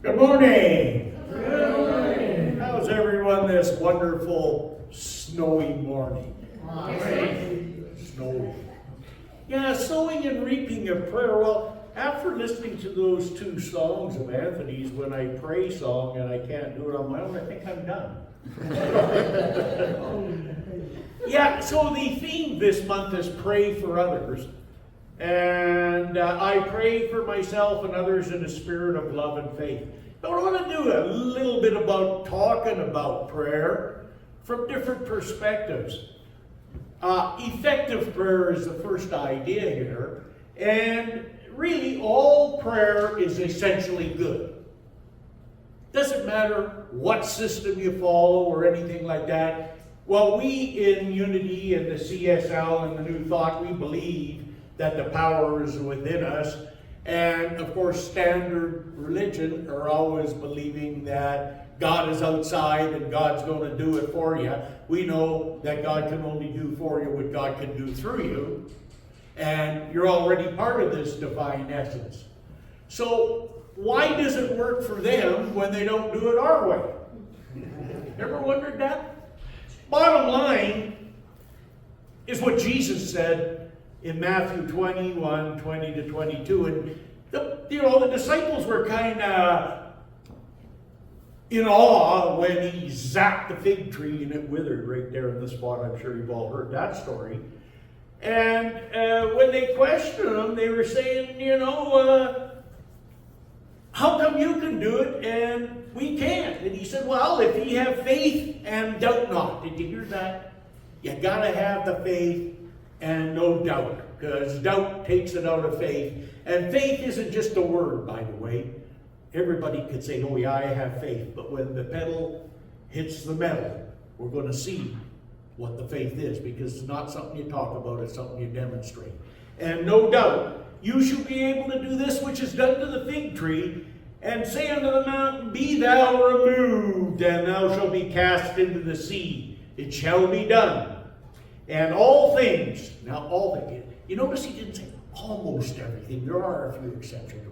Good morning. Good morning. How's everyone this wonderful snowy morning? Snowy. Yeah, sowing and reaping of prayer. Well, after listening to those two songs of Anthony's, when I pray song and I can't do it on my own, I think I'm done. Yeah, so the theme this month is pray for others. And I pray for myself and others in a spirit of love and faith. But I want to do a little bit about talking about prayer from different perspectives. Effective prayer is the first idea here. And really, all prayer is essentially good. Doesn't matter what system you follow or anything like that. Well, we in Unity and the CSL and the New Thought, we believe that the power is within us. And of course, standard religion are always believing that God is outside and God's going to do it for you. We know that God can only do for you what God can do through you. And you're already part of this divine essence. So why does it work for them when they don't do it our way? Ever wondered that? Bottom line is what Jesus said in Matthew 21, 20 to 22. And the disciples were kind of in awe when he zapped the fig tree and it withered right there in the spot. I'm sure you've all heard that story. And when they questioned him, they were saying, how come you can do it and we can't? And he said, well, if ye have faith and doubt not. Did you hear that? You got to have the faith and no doubt, because doubt takes it out of faith. And faith isn't just a word, by the way. Everybody could say, oh yeah, I have faith. But when the pedal hits the metal, we're going to see what the faith is, because it's not something you talk about, it's something you demonstrate. And no doubt, you shall be able to do this which is done to the fig tree, and say unto the mountain, be thou removed, and thou shalt be cast into the sea. It shall be done. And all things, now all things, you notice he didn't say almost everything. There are a few exceptions.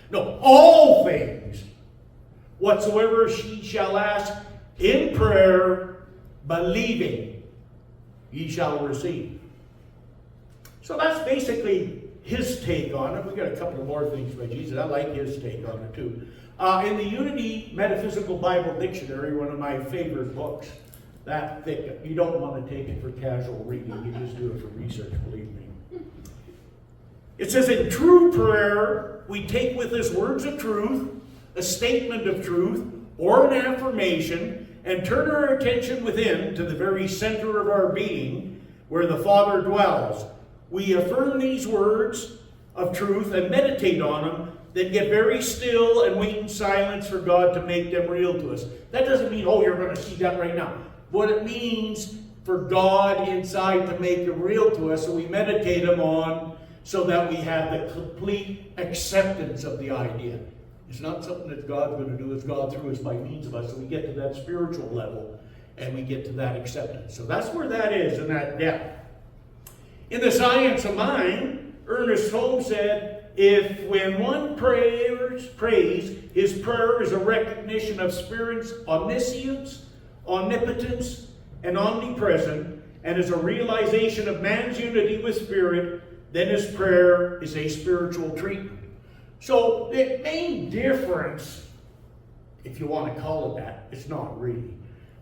No, all things, whatsoever she shall ask in prayer, believing, ye shall receive. So that's basically his take on it. We got a couple more things by Jesus. I like his take on it too. In the Unity Metaphysical Bible Dictionary, one of my favorite books, that thick, you don't want to take it for casual reading, you just do it for research, believe me. It says, in true prayer, we take with us words of truth, a statement of truth, or an affirmation, and turn our attention within to the very center of our being, where the Father dwells. We affirm these words of truth and meditate on them, then get very still and wait in silence for God to make them real to us. That doesn't mean, oh, you're going to see that right now. What it means for God inside to make them real to us, so we meditate them on so that we have the complete acceptance of the idea. It's not something that God's going to do, it's God through us by means of us. So we get to that spiritual level and we get to that acceptance. So that's where that is, in that depth. In the Science of Mind, Ernest Holmes said, if when one prays, his prayer is a recognition of Spirit's omniscience, omnipotence, and omnipresent, and is a realization of man's unity with Spirit, then his prayer is a spiritual treatment. So the main difference, if you want to call it that, it's not really,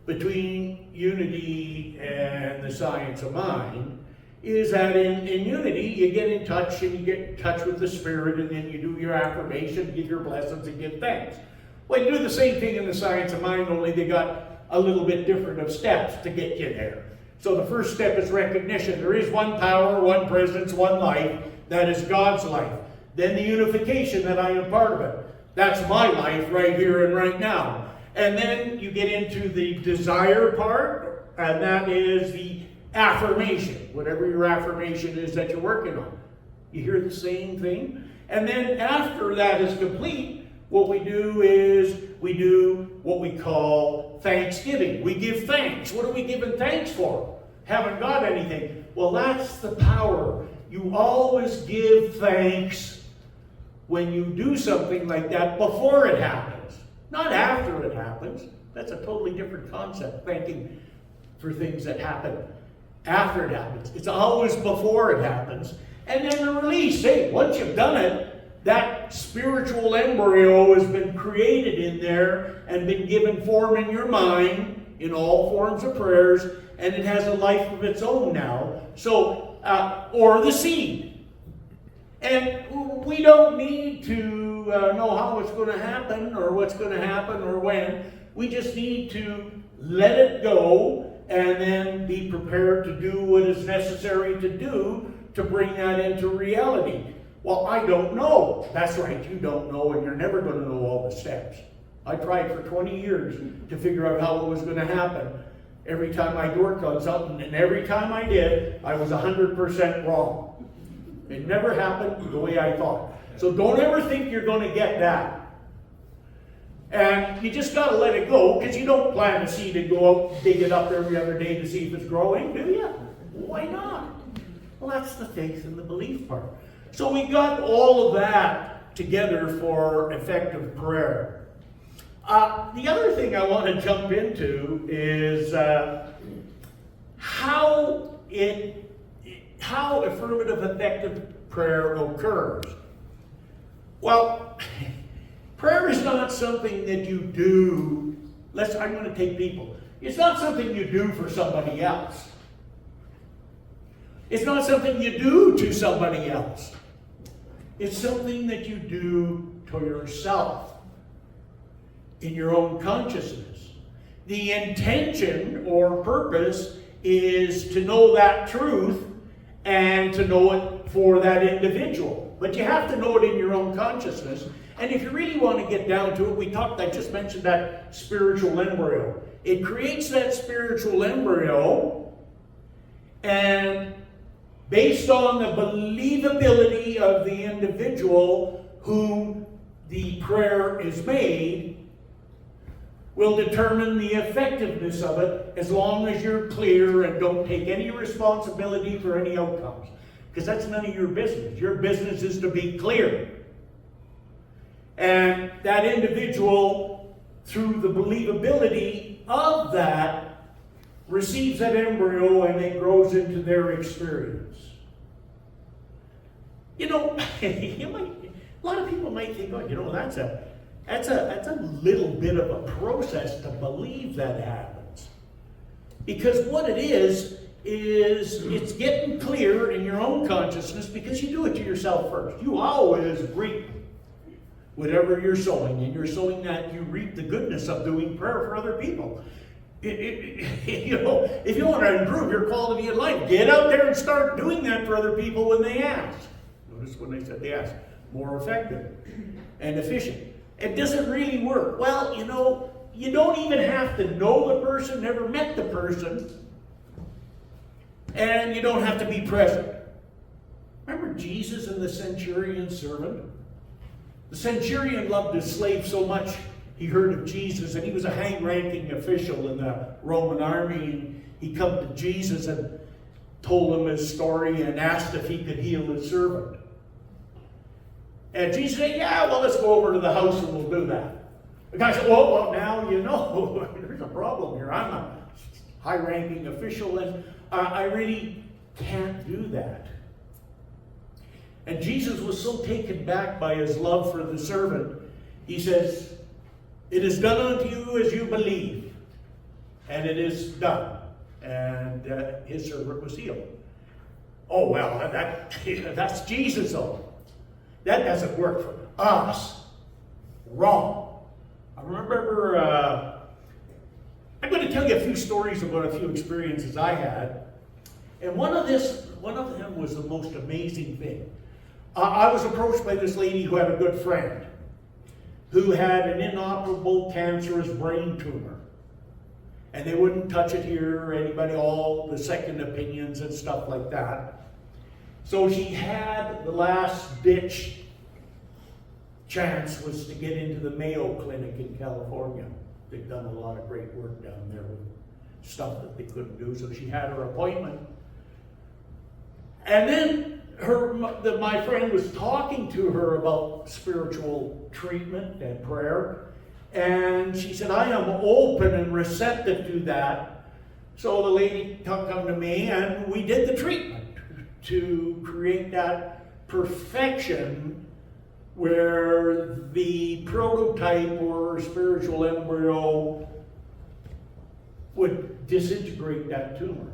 between Unity and the Science of Mind is that in Unity you get in touch and you get in touch with the Spirit, and then you do your affirmation, give your blessings, and give thanks. Well, you do the same thing in the Science of Mind, only they got a little bit different of steps to get you there. So the first step is recognition. There is one power, one presence, one life. That is God's life. Then the unification, that I am part of it. That's my life right here and right now. And then you get into the desire part, and that is the affirmation. Whatever your affirmation is that you're working on. You hear the same thing? And then after that is complete, what we do is we do what we call thanksgiving. We give thanks. What are we giving thanks for? Haven't got anything. Well, that's the power. You always give thanks when you do something like that before it happens, not after it happens. That's a totally different concept, thanking for things that happen after it happens. It's always before it happens. And then the release, hey, once you've done it, that spiritual embryo has been created in there and been given form in your mind in all forms of prayers, and it has a life of its own now. So, or the seed. And we don't need to know how it's going to happen or what's going to happen or when. We just need to let it go and then be prepared to do what is necessary to do to bring that into reality. Well, I don't know. That's right, you don't know, and you're never going to know all the steps. I tried for 20 years to figure out how it was going to happen. Every time I'd work on something, and every time I did, I was 100% wrong. It never happened the way I thought. So don't ever think you're going to get that. And you just got to let it go, because you don't plant a seed and go out, dig it up every other day to see if it's growing, do you? Why not? Well, that's the faith and the belief part. So we got all of that together for effective prayer. The other thing I want to jump into is how affirmative effective prayer occurs. Well, prayer is not something that you do. I'm going to take people. It's not something you do for somebody else. It's not something you do to somebody else. It's something that you do to yourself in your own consciousness. The intention or purpose is to know that truth and to know it for that individual. But you have to know it in your own consciousness. And if you really want to get down to it, I just mentioned that spiritual embryo. It creates that spiritual embryo, and based on the believability of the individual whom the prayer is made, will determine the effectiveness of it, as long as you're clear and don't take any responsibility for any outcomes. Because that's none of your business. Your business is to be clear. And that individual, through the believability of that, receives that embryo and it grows into their experience. You know, a lot of people might think, oh, that's a little bit of a process to believe that happens. Because what it is it's getting clear in your own consciousness, because you do it to yourself first. You always reap whatever you're sowing, and you're sowing that you reap the goodness of doing prayer for other people. If you want to improve your quality of life, get out there and start doing that for other people when they ask. Notice when they said they ask, more effective and efficient. It doesn't really work. Well, you don't even have to know the person, never met the person, and you don't have to be present. Remember Jesus and the centurion servant? The centurion loved his slave so much, he heard of Jesus, and he was a high-ranking official in the Roman army. And he come to Jesus and told him his story and asked if he could heal his servant. And Jesus said, yeah, well, let's go over to the house and we'll do that. The guy said, well, now you know, there's a problem here. I'm a high-ranking official, and I really can't do that. And Jesus was so taken back by his love for the servant, he says, it is done unto you as you believe. And it is done. And his servant was healed. Oh, well, that's Jesus, though. That doesn't work for us. Wrong. I remember, I'm going to tell you a few stories about a few experiences I had. And one of them was the most amazing thing. I was approached by this lady who had a good friend who had an inoperable cancerous brain tumor. And they wouldn't touch it here or anybody, all the second opinions and stuff like that. So she had the last ditch chance was to get into the Mayo Clinic in California. They've done a lot of great work down there with stuff that they couldn't do. So she had her appointment. And then my friend was talking to her about spiritual treatment and prayer, and she said, I am open and receptive to that. So the lady come to me, and we did the treatment to create that perfection where the prototype or spiritual embryo would disintegrate that tumor.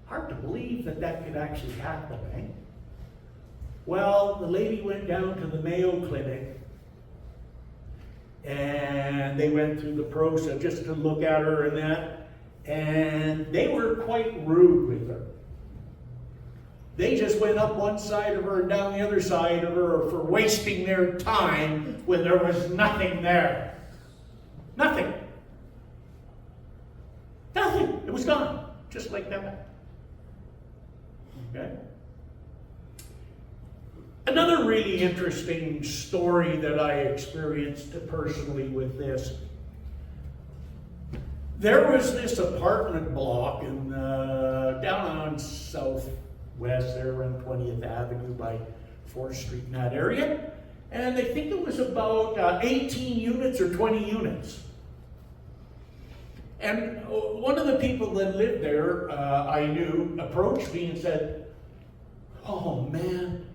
Hard to believe that that could actually happen, eh? Well, the lady went down to the Mayo Clinic, and they went through the process just to look at her and that, and they were quite rude with her. They just went up one side of her and down the other side of her for wasting their time when there was nothing there. Nothing. Nothing. It was gone. Just like that. Okay? Another really interesting story that I experienced personally with this. There was this apartment block in down on Southwest there on 20th Avenue by 4th Street in that area. And I think it was about 18 units or 20 units. And one of the people that lived there, I knew, approached me and said, oh man,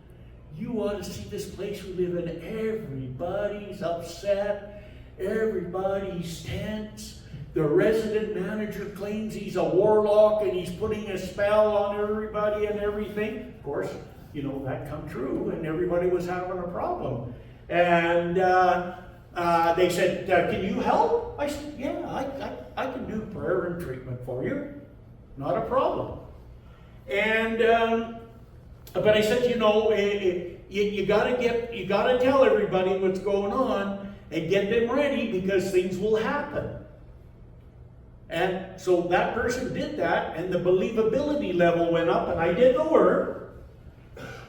you ought to see this place we live in. Everybody's upset. Everybody's tense. The resident manager claims he's a warlock and he's putting a spell on everybody and everything. Of course, you know, that come true and everybody was having a problem. And they said, can you help? I said, yeah, I can do prayer and treatment for you. Not a problem. And, but I said, you know, you gotta tell everybody what's going on and get them ready because things will happen. And so that person did that, and the believability level went up, and I did the work.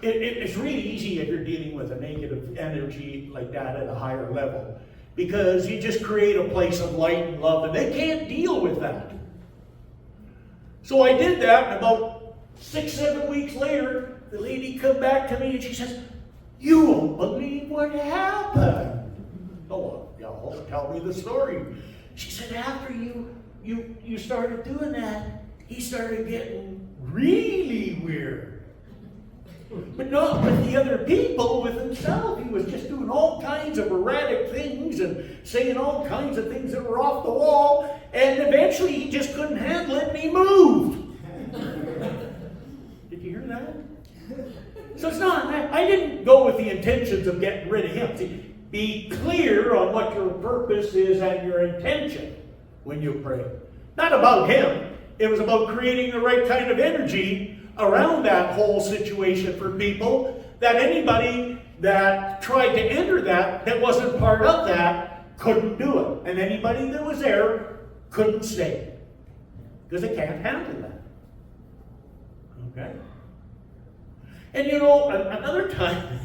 It's really easy if you're dealing with a negative energy like that at a higher level, because you just create a place of light and love, and they can't deal with that. So I did that, and about 6-7 weeks later, the lady come back to me, and she says, you won't believe what happened. Oh, well, tell me the story. She said, after you started doing that, he started getting really weird. But not with the other people, with himself. He was just doing all kinds of erratic things and saying all kinds of things that were off the wall. And eventually he just couldn't handle it and he moved. Did you hear that? So it's not, I didn't go with the intentions of getting rid of him. See, be clear on what your purpose is and your intention when you pray. Not about him. It was about creating the right kind of energy around that whole situation for people, that anybody that tried to enter that wasn't part of that couldn't do it. And anybody that was there couldn't stay. Because they can't handle that. Okay? And you know, another time,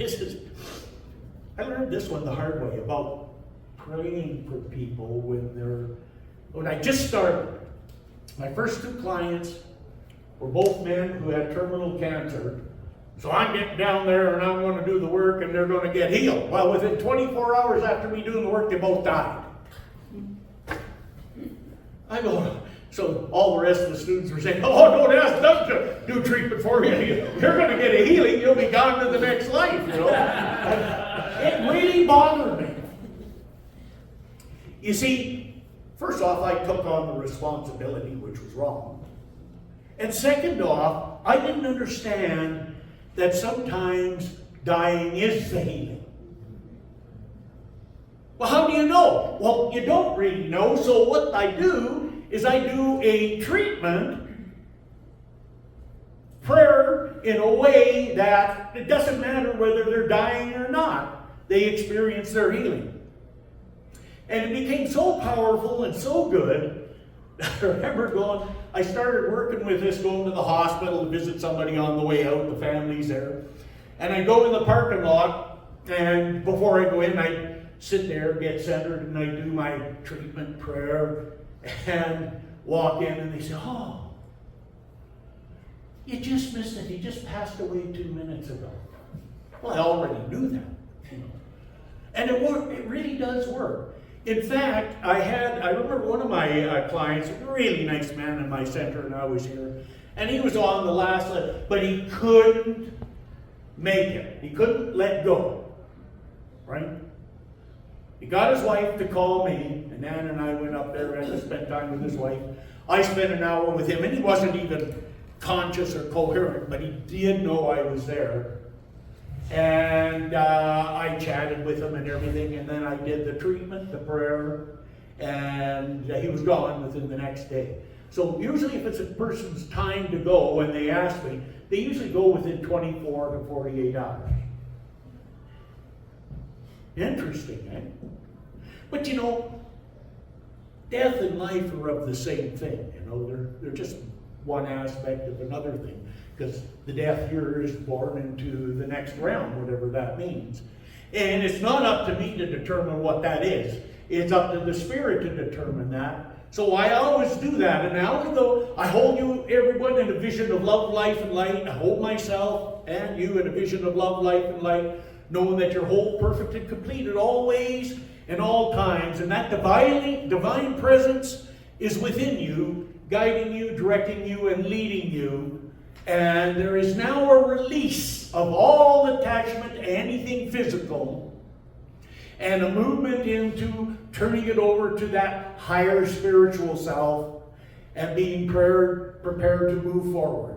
I learned this one the hard way about praying for people when I just started. My first 2 clients were both men who had terminal cancer. So I'm getting down there and I'm going to do the work and they're going to get healed. Well, within 24 hours after me doing the work, they both died. I go, so all the rest of the students were saying, oh, don't ask them to do treatment for you. You're going to get a healing. You'll be gone to the next life, you know. It really bothered me. You see, first off, I took on the responsibility, which was wrong. And second off, I didn't understand that sometimes dying is the healing. Well, how do you know? Well, you don't really know, so what I do is I do a treatment, prayer, in a way that it doesn't matter whether they're dying or not. They experience their healing. And it became so powerful and so good. I remember I started working with this, going to the hospital to visit somebody on the way out, the family's there. And I go in the parking lot, and before I go in, I sit there, get centered, and I do my treatment prayer, and walk in, and they say, oh, You just missed it. He just passed away 2 minutes ago. Well, I already knew that. And it really does work. In fact, I remember one of my clients, a really nice man in my center, and I was here, and he was on the last leg, but he couldn't make it. He couldn't let go, right? He got his wife to call me, and Nan and I went up there and spent time with his wife. I spent an hour with him, and he wasn't even conscious or coherent, but he did know I was there. And I chatted with him and everything, and then I did the treatment, the prayer, and he was gone within the next day. So usually if it's a person's time to go, and they ask me, they usually go within 24 to 48 hours. Interesting, eh? But you know, death and life are of the same thing. You know, they're just one aspect of another thing. Because the death here is born into the next realm, whatever that means. And it's not up to me to determine what that is. It's up to the Spirit to determine that. So I always do that. And now I hold you, everyone, in a vision of love, life, and light. I hold myself and you in a vision of love, life, and light, knowing that you're whole, perfect, and complete at all ways and all times. And that divine presence is within you, guiding you, directing you, and leading you. And there is now a release of all attachment to anything physical and a movement into turning it over to that higher spiritual self and being prepared to move forward.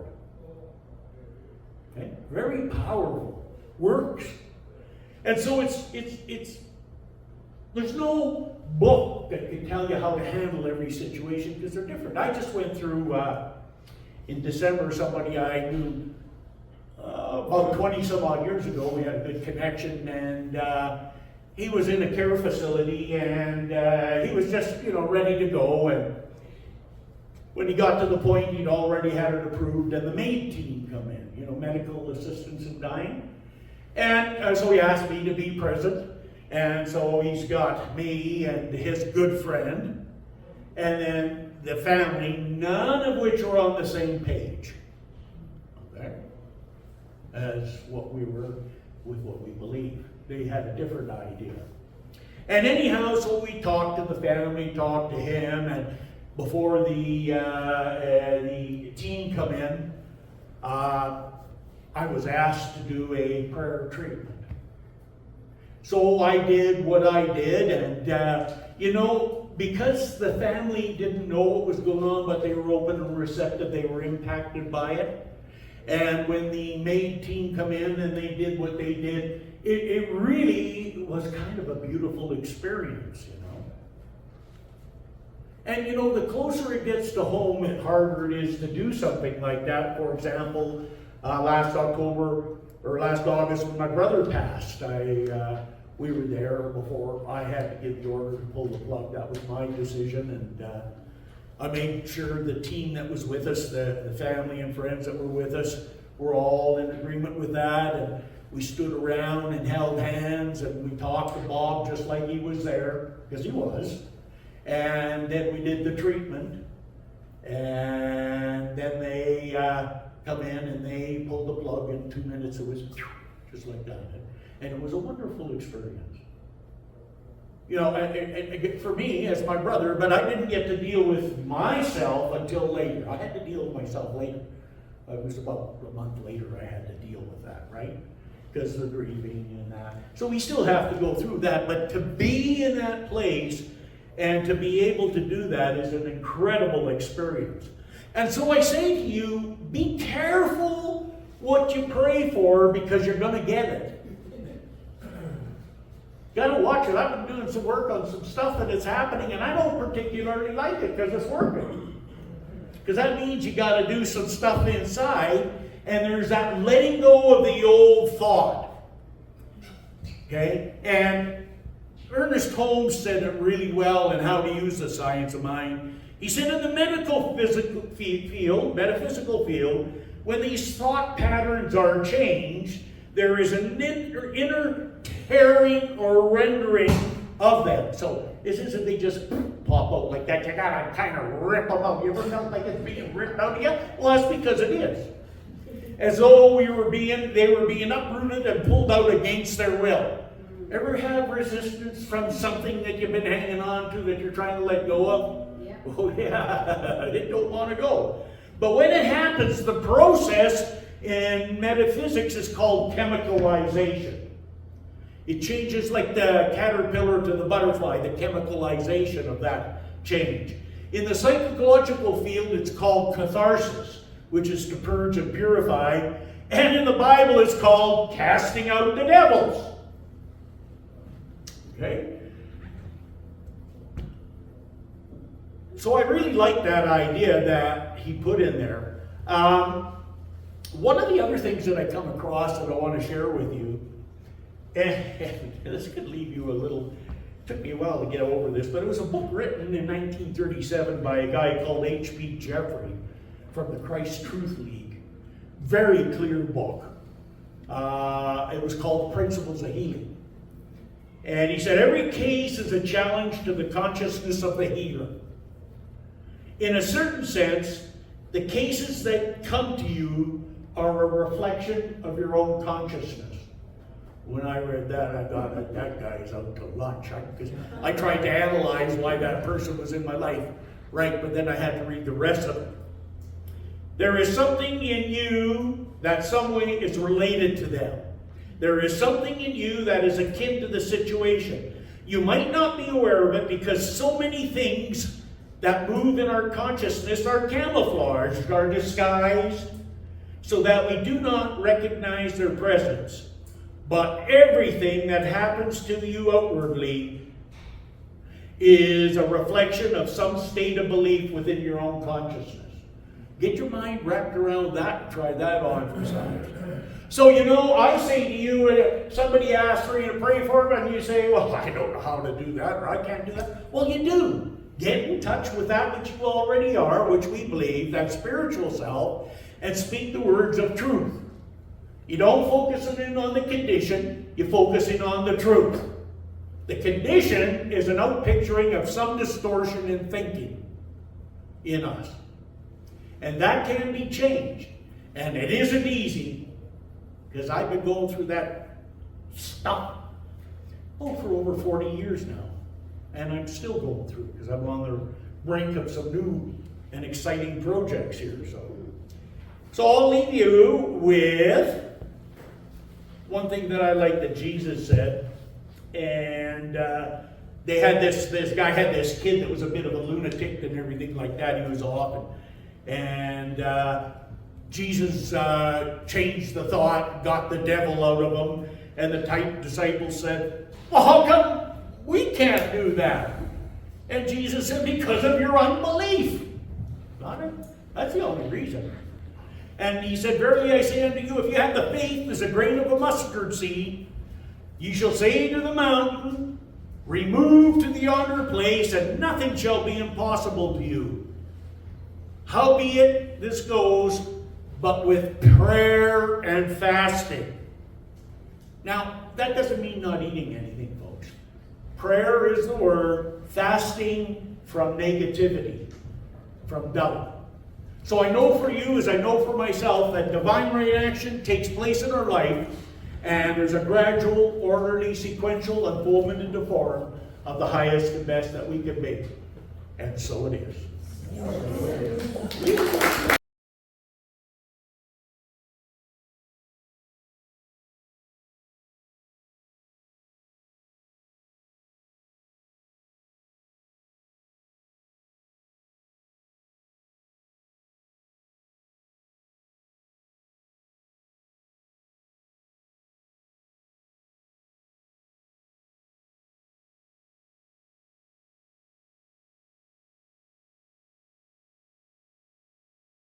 Okay? Very powerful. Works. And so it's there's no book that can tell you how to handle every situation because they're different. I just went through in December, somebody I knew about 20 some odd years ago, we had a good connection, and he was in a care facility, and he was just, ready to go. And when he got to the point, he'd already had it approved, and the MAID team come in, medical assistance in dying. And so he asked me to be present, and so he's got me and his good friend, and then the family, none of which were on the same page, okay, as what we were with what we believe. They had a different idea. And anyhow, so we talked to the family, talked to him, and before the team come in, I was asked to do a prayer treatment. So I did what I did, and because the family didn't know what was going on, but they were open and receptive, they were impacted by it. And when the MAID team come in and they did what they did, it really was kind of a beautiful experience, And the closer it gets to home, the harder it is to do something like that. For example, last August when my brother passed, we were there before I had to give the order to pull the plug. That was my decision, and I made sure the team that was with us, the family and friends that were with us, were all in agreement with that. And we stood around and held hands, and we talked to Bob just like he was there, because he was. And then we did the treatment, and then they come in and they pulled the plug. In 2 minutes it was just like that. And it was a wonderful experience. And for me, as my brother, but I didn't get to deal with myself until later. I had to deal with myself later. It was about a month later I had to deal with that, right? Because of the grieving and that. So we still have to go through that, but to be in that place and to be able to do that is an incredible experience. And so I say to you, be careful what you pray for, because you're going to get it. Got to watch it. I've been doing some work on some stuff that is happening, and I don't particularly like it because it's working. Because that means you got to do some stuff inside, and there's that letting go of the old thought. Okay? And Ernest Holmes said it really well in How to Use the Science of Mind. He said in the metaphysical field, when these thought patterns are changed, there is an inner tearing or rendering of them. So this isn't they just pop out like that. You gotta kind of rip them out. You ever felt like it's being ripped out of you? Well, that's because it is. as though they were being uprooted and pulled out against their will. Ever have resistance from something that you've been hanging on to that you're trying to let go of? Yeah. Oh yeah, it don't want to go. But when it happens, the process in metaphysics is called chemicalization. It changes like the caterpillar to the butterfly, the chemicalization of that change. In the psychological field, it's called catharsis, which is to purge and purify. And in the Bible, it's called casting out the devils. Okay? So I really like that idea that he put in there. One of the other things that I come across that I want to share with you, and this could leave you a little, it took me a while to get over this, but it was a book written in 1937 by a guy called H.B. Jeffrey from the Christ Truth League. Very clear book. It was called Principles of Healing. And he said, every case is a challenge to the consciousness of the healer. In a certain sense, the cases that come to you are a reflection of your own consciousness. When I read that, I thought, that guy is out to lunch. Because I tried to analyze why that person was in my life, right? But then I had to read the rest of it. There is something in you that some way is related to them. There is something in you that is akin to the situation. You might not be aware of it because so many things that move in our consciousness are camouflaged, are disguised, so that we do not recognize their presence. But everything that happens to you outwardly is a reflection of some state of belief within your own consciousness. Get your mind wrapped around that and try that on for size. So, I say to you, somebody asks for you to pray for them, and you say, well, I don't know how to do that, or I can't do that. Well, you do. Get in touch with that which you already are, which we believe, that spiritual self, and speak the words of truth. You don't focus in on the condition, you focus in on the truth. The condition is an outpicturing of some distortion in thinking in us. And that can be changed. And it isn't easy, because I've been going through that stuff for over 40 years now. And I'm still going through it, because I'm on the brink of some new and exciting projects here. So I'll leave you with one thing that I like that Jesus said. And they had this guy had this kid that was a bit of a lunatic and everything like that. He was off. And Jesus changed the thought, got the devil out of him. And the disciples said, well, how come we can't do that? And Jesus said, because of your unbelief. That's the only reason. And he said, verily I say unto you, if you have the faith as a grain of a mustard seed, ye shall say to the mountain, remove to the yonder place, and nothing shall be impossible to you. Howbeit, this goes, but with prayer and fasting. Now, that doesn't mean not eating anything, folks. Prayer is the word, fasting from negativity, from doubt. So I know for you, as I know for myself, that divine reaction takes place in our life, and there's a gradual, orderly, sequential unfoldment into form of the highest and best that we can be. And so it is.